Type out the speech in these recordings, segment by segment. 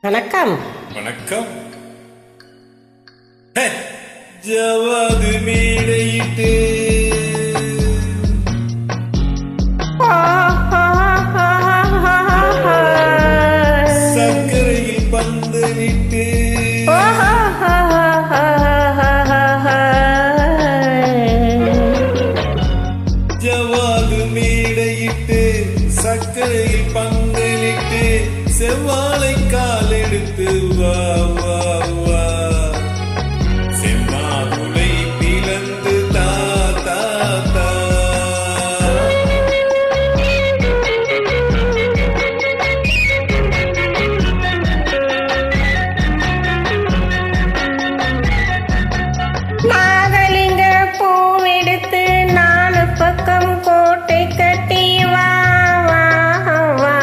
வணக்கம். வணக்கம். ஜவாது மேடையிட்டு சர்க்கரையில் பந்தலிட்டு ஜவாது மேடையிட்டு சர்க்கரையில் பந்தலிட்டு செவ்வாழை கால் எடுத்து வா வா வா செம்மாதுளை பிளந்து தா தா தா நாகலிங்க பூவெடுத்து நாலு பக்கம் கோட்டை கட்டி வா வா வா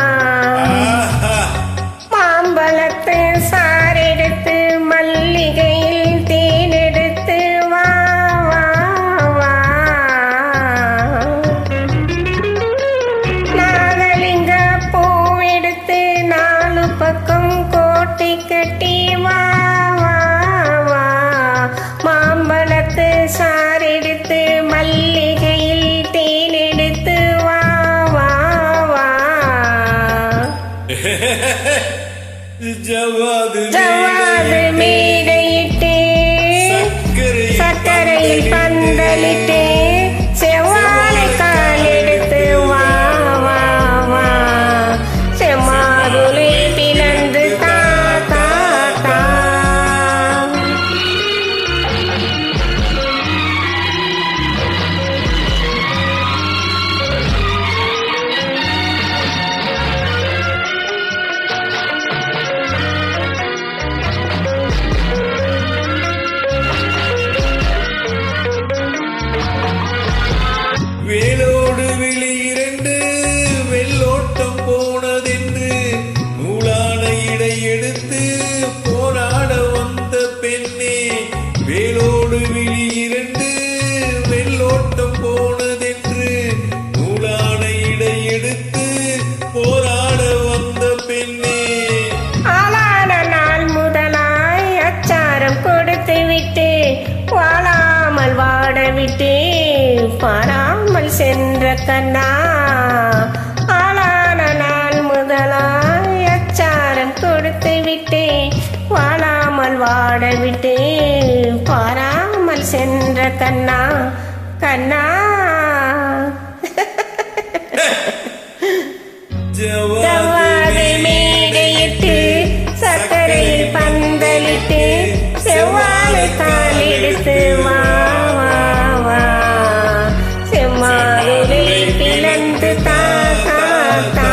மாம்பழத்து சாரெடுத்து மல்லிகையில் தேனெடுத்து வா வா வா நாகலிங்க பூவெடுத்து நாலு பக்கம் கோட்டை கட்டி வா வா வா மாம்பழத்து சாரெடுத்து மல்லிகையில் தேனெடுத்து வா வா வா ஜவாது மேடையிட்டு சர்க்கரையில் பந்தலிட்டு செவ்வாழை கால் எடுத்து வா வா வா செம்மாதுளை பிளந்து தா தா தா வேலோடு விழி இரண்டு வெள்ளோட்டம் போனதென்று நூலான இடை எடுத்து போராட வந்த பெண்ணே வேலோடு விழி இரண்டு வெள்ளோட்டம் போனதென்று நூலான இடை எடுத்து போராட வந்த பெண்ணே ஆளான நாள் முதலாய் அச்சாரம் கொடுத்து விட்டு வாழாமல் வாட விட்டு பாராமல் சென்ற கண்ணா ஆளான நாள் முதலாய் அச்சாரம் கொடுத்து விட்டு வாழாமல் வாட விட்டு பாராமல் சென்ற கண்ணா கண்ணா ஜவாது மேடையிட்டு சர்க்கரையில் பந்தலிட்டு செவ்வாழை கால் எடுத்து வா வா வா செம்மாதுளை பிளந்து தா தா தா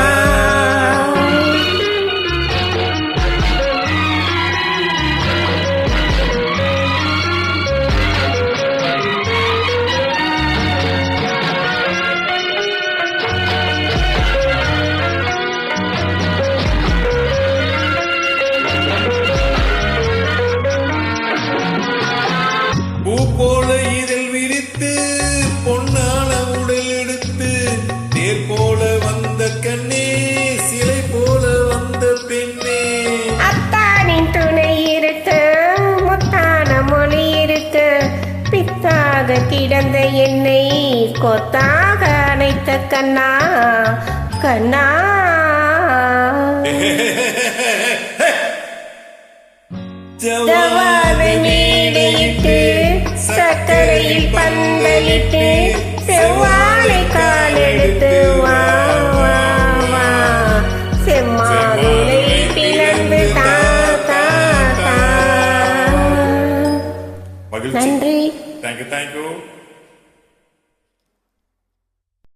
பூ போல இதழ் விரித்து பொன்னான உடல் எடுத்து தேர் போல வந்த கண்ணே சிலை போல வந்த பெண்ணே அத்தானின் துணை இருக்க முத்தான மொழி இருக்க பித்தாக கிடந்த என்னை கொத்தாக அணைத்த கண்ணா கண்ணா ஜவாது மேடையிட்டு சர்க்கரையில் பந்தலிட்டு செவ்வாழை கால் எடுத்து வா வா வா செம்மாதுளை பிளந்து தா தா தா மகிழ்ச்சி. நன்றி. தேங்க்யூ.